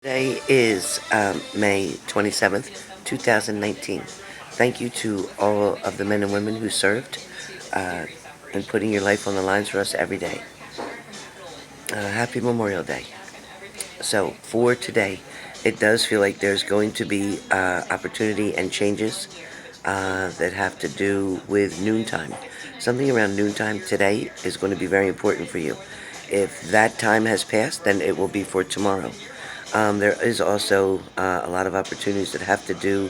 Today is May 27th, 2019. Thank you to all of the men and women who served uh, and putting your life on the lines for us every day. Happy Memorial Day. So, for today, it does feel like there's going to be opportunity and changes that have to do with noontime. Something around noontime today is going to be very important for you. If that time has passed, then it will be for tomorrow. There is also a lot of opportunities that have to do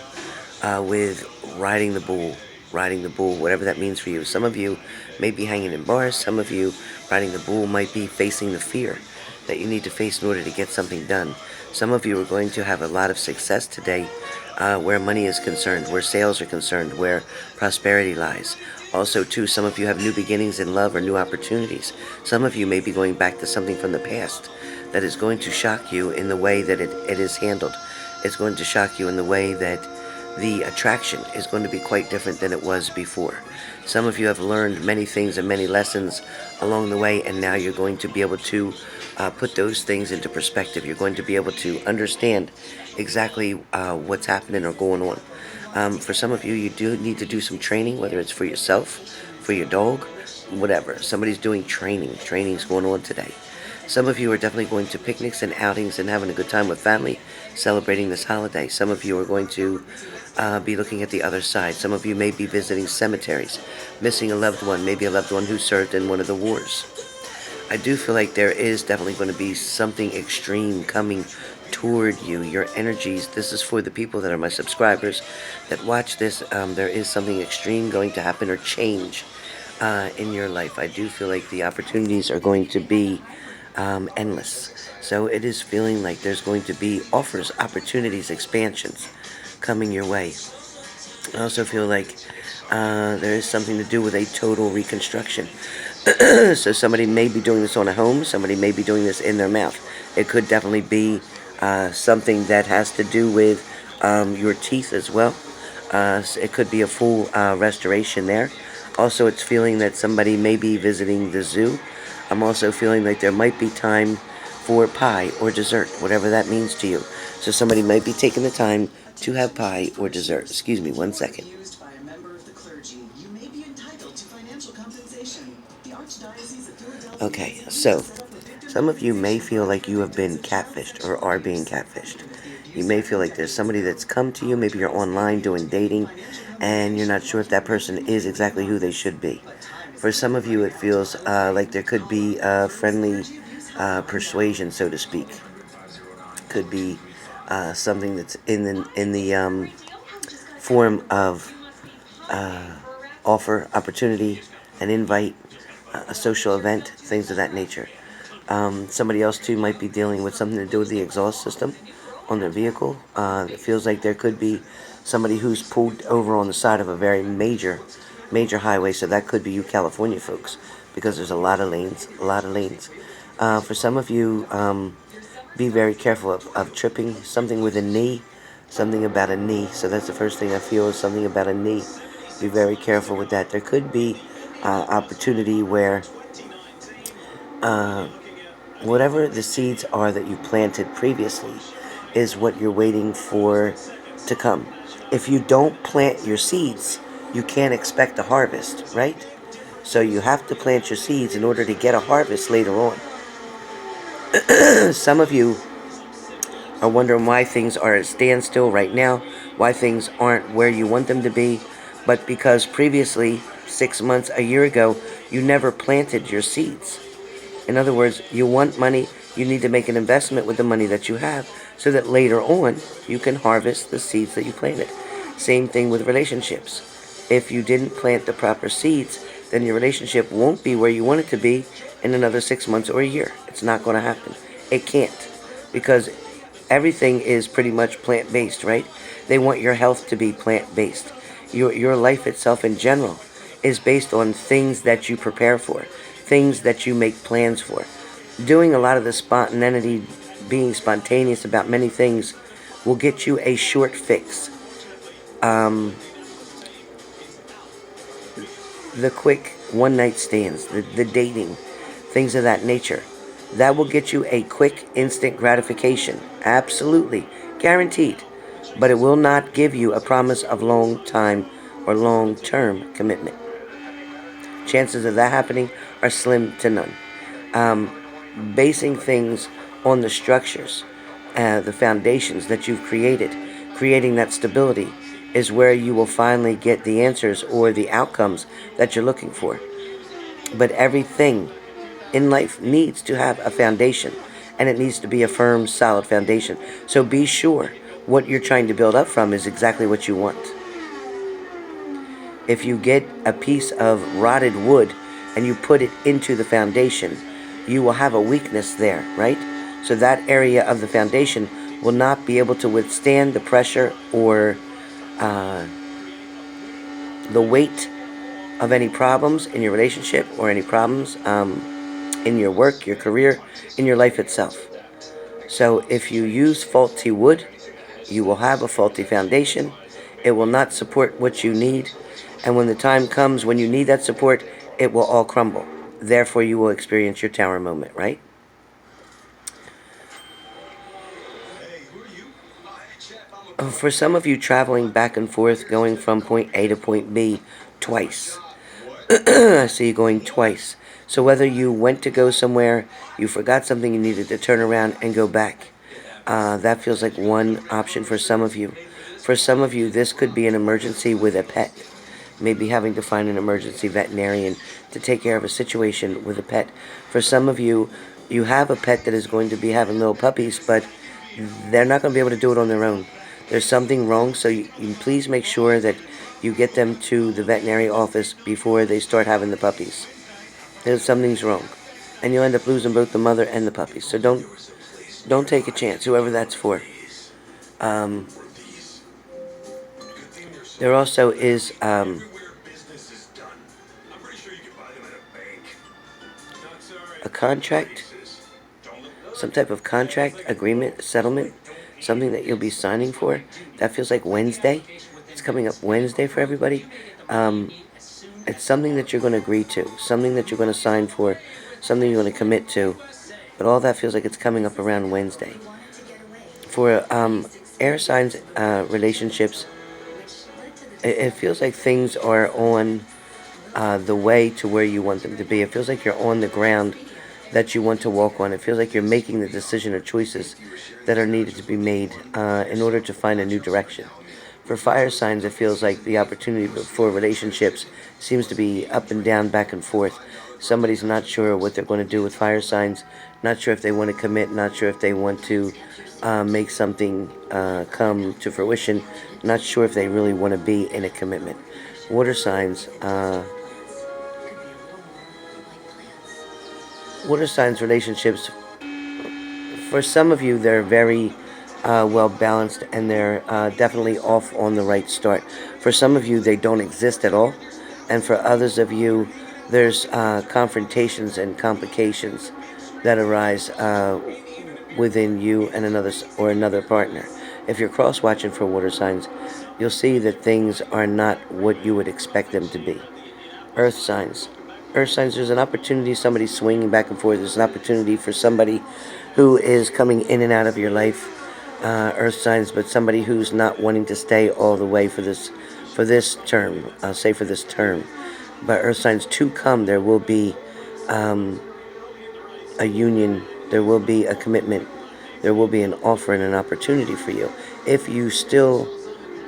with riding the bull, whatever that means for you. Some of you may be hanging in bars. Some of you riding the bull might be facing the fear that you need to face in order to get something done. Some of you are going to have a lot of success today where money is concerned, where sales are concerned, where prosperity lies. Also, too, some of you have new beginnings in love or new opportunities. Some of you may be going back to something from the past that is going to shock you in the way that it is handled. It's going to shock you in the way that the attraction is going to be quite different than it was before. Some of you have learned many things and many lessons along the way, and now you're going to be able to put those things into perspective. You're going to be able to understand exactly what's happening or going on. For some of you, you do need to do some training, whether it's for yourself, for your dog, whatever. Somebody's doing training. Training's going on today. Some of you are definitely going to picnics and outings and having a good time with family, celebrating this holiday. Some of you are going to be looking at the other side. Some of you may be visiting cemeteries, missing a loved one, maybe a loved one who served in one of the wars. I do feel like there is definitely going to be something extreme coming toward you. Your energies, this is for the people that are my subscribers that watch this. There is something extreme going to happen or change in your life. I do feel like the opportunities are going to be endless. So it is feeling like there's going to be offers, opportunities, expansions coming your way. I also feel like there is something to do with a total reconstruction. So somebody may be doing this on a home, somebody may be doing this in their mouth. It could definitely be something that has to do with your teeth as well. It could be a full restoration there. Also, it's feeling that somebody may be visiting the zoo. I'm also feeling like there might be time for pie or dessert, whatever that means to you. So somebody might be taking the time to have pie or dessert. Excuse me one second. Okay, so some of you may feel like you have been catfished or are being catfished. You may feel like there's somebody that's come to you, maybe you're online doing dating, and you're not sure if that person is exactly who they should be. For some of you, it feels like there could be a friendly persuasion, so to speak. Could be something that's in the form of offer, opportunity, an invite, a social event, things of that nature. Somebody else too might be dealing with something to do with the exhaust system on their vehicle. It feels like there could be somebody who's pulled over on the side of a very major highway. So that could be you California folks, because there's a lot of lanes. For some of you, be very careful of tripping. Something with a knee, something about a knee. So that's the first thing I feel is something about a knee. Be very careful with that. There could be opportunity where whatever the seeds are that you planted previously is what you're waiting for to come. If you don't plant your seeds, you can't expect a harvest, right? So you have to plant your seeds in order to get a harvest later on. Some of you are wondering why things are at standstill right now, why things aren't where you want them to be, but because previously, 6 months, a year ago, you never planted your seeds. In other words, you want money, you need to make an investment with the money that you have so that later on you can harvest the seeds that you planted. Same thing with relationships. If you didn't plant the proper seeds, then your relationship won't be where you want it to be in another 6 months or a year. It's not going to happen. It can't, because everything is pretty much plant-based, right? They want your health to be plant-based. Your life itself in general is based on things that you prepare for, things that you make plans for. Doing a lot of the spontaneity, being spontaneous about many things, will get you a short fix. The quick one-night stands, the dating, things of that nature. That will get you a quick, instant gratification. Absolutely. Guaranteed. But it will not give you a promise of long time or long-term commitment. Chances of that happening are slim to none. Basing things on the structures, the foundations that you've created, creating that stability is where you will finally get the answers or the outcomes that you're looking for. But everything in life needs to have a foundation, and it needs to be a firm, solid foundation. So be sure what you're trying to build up from is exactly what you want. If you get a piece of rotted wood and you put it into the foundation, you will have a weakness there, right? So that area of the foundation will not be able to withstand the pressure or the weight of any problems in your relationship or any problems in your work, your career, in your life itself. So if you use faulty wood, you will have a faulty foundation. It will not support what you need. And when the time comes when you need that support, it will all crumble. Therefore, you will experience your tower moment, right? For some of you traveling back and forth, going from point A to point B twice. I see you going twice. So whether you went to go somewhere, you forgot something, you needed to turn around and go back. That feels like one option for some of you. For some of you, this could be an emergency with a pet. Maybe having to find an emergency veterinarian to take care of a situation with a pet. For some of you, you have a pet that is going to be having little puppies, but they're not going to be able to do it on their own. There's something wrong, so you please make sure that you get them to the veterinary office before they start having the puppies. Something's wrong, and you'll end up losing both the mother and the puppies. So don't take a chance, whoever that's for. There also is a contract, some type of contract, agreement, settlement, something that you'll be signing for. That feels like Wednesday. It's coming up Wednesday for everybody. It's something that you're going to agree to, something that you're going to sign for, something you're going to commit to. But all that feels like it's coming up around Wednesday. For air signs relationships, it feels like things are on the way to where you want them to be. It feels like you're on the ground that you want to walk on. It feels like you're making the decision or choices that are needed to be made in order to find a new direction. For fire signs, it feels like the opportunity for relationships seems to be up and down, back and forth. Somebody's not sure what they're going to do with fire signs, not sure if they want to commit, not sure if they want to make something come to fruition, not sure if they really want to be in a commitment. Water signs relationships, for some of you, they're very well balanced, and they're definitely off on the right start. For some of you, they don't exist at all, and for others of you, there's confrontations and complications that arise within you and another partner. If you're cross-watching for water signs, you'll see that things are not what you would expect them to be. Earth signs. Earth signs, there's an opportunity, somebody swinging back and forth. There's an opportunity for somebody who is coming in and out of your life. Earth signs, but somebody who's not wanting to stay all the way for this term. I'll say for this term. But Earth signs, to come, there will be a union. There will be a commitment. There will be an offer and an opportunity for you, if you still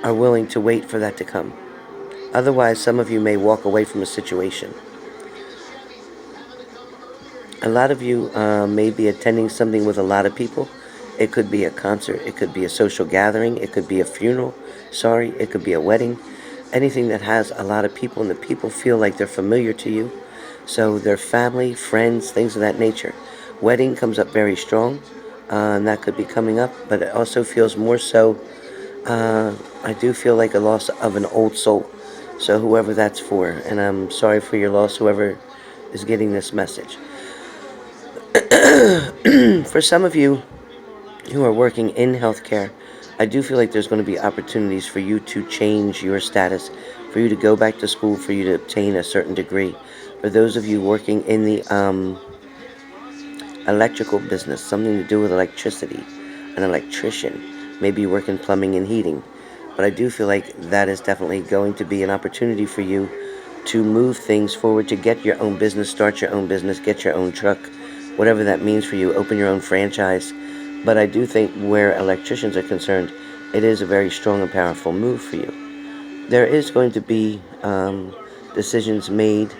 are willing to wait for that to come. Otherwise, some of you may walk away from a situation. A lot of you may be attending something with a lot of people. It could be a concert. It could be a social gathering. It could be a funeral. It could be a wedding. Anything that has a lot of people, and the people feel like they're familiar to you. So they're family, friends, things of that nature. Wedding comes up very strong, and that could be coming up, but it also feels more so, I do feel like a loss of an old soul. So whoever that's for, and I'm sorry for your loss, whoever is getting this message. For some of you who are working in healthcare, I do feel like there's going to be opportunities for you to change your status, for you to go back to school, for you to obtain a certain degree. For those of you working in the electrical business, something to do with electricity, an electrician, maybe you work in plumbing and heating. But I do feel like that is definitely going to be an opportunity for you to move things forward, to get your own business, start your own business, get your own truck, whatever that means for you, open your own franchise. But I do think where electricians are concerned, it is a very strong and powerful move for you. There is going to be decisions made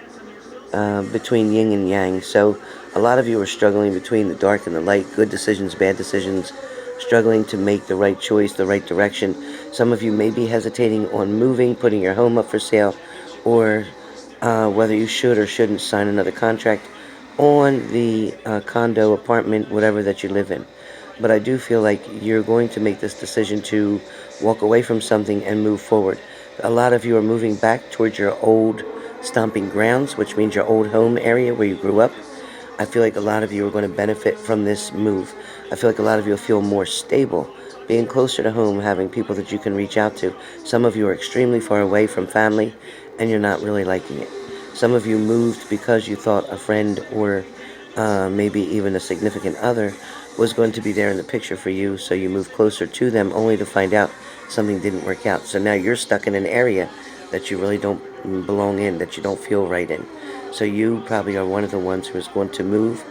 between yin and yang. So a lot of you are struggling between the dark and the light, good decisions, bad decisions, struggling to make the right choice, the right direction. Some of you may be hesitating on moving, putting your home up for sale, or whether you should or shouldn't sign another contract on the condo, apartment, whatever that you live in. But I do feel like you're going to make this decision to walk away from something and move forward. A lot of you are moving back towards your old stomping grounds, which means your old home area where you grew up. I feel like a lot of you are going to benefit from this move. I feel like a lot of you will feel more stable, being closer to home, having people that you can reach out to. Some of you are extremely far away from family, and you're not really liking it. Some of you moved because you thought a friend or maybe even a significant other was going to be there in the picture for you, so you moved closer to them only to find out something didn't work out. So now you're stuck in an area that you really don't belong in, that you don't feel right in. So you probably are one of the ones who is going to move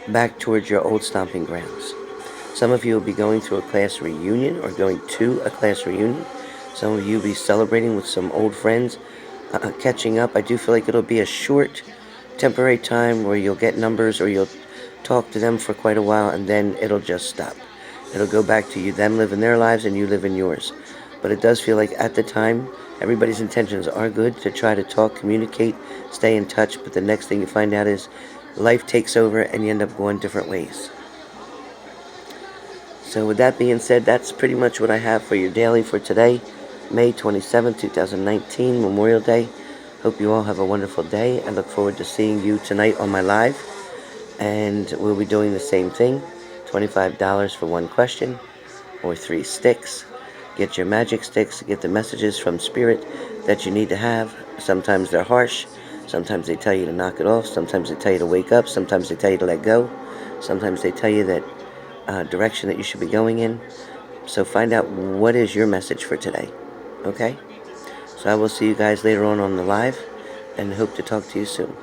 back towards your old stomping grounds. Some of you will be going through a class reunion or going to a class reunion. Some of you will be celebrating with some old friends, catching up. I do feel like it'll be a short, temporary time where you'll get numbers or you'll talk to them for quite a while, and then it'll just stop. It'll go back to you, them living their lives and you live in yours. But it does feel like at the time, everybody's intentions are good to try to talk, communicate, stay in touch, but the next thing you find out is life takes over and you end up going different ways. So with that being said, that's pretty much what I have for your daily for today, May 27th, 2019, Memorial Day. Hope you all have a wonderful day. I look forward to seeing you tonight on my live. And we'll be doing the same thing, $25 for one question or 3 sticks. Get your magic sticks, get the messages from Spirit that you need to have. Sometimes they're harsh, sometimes they tell you to knock it off, sometimes they tell you to wake up, sometimes they tell you to let go, sometimes they tell you that direction that you should be going in. So find out what is your message for today, okay? So I will see you guys later on the live and hope to talk to you soon.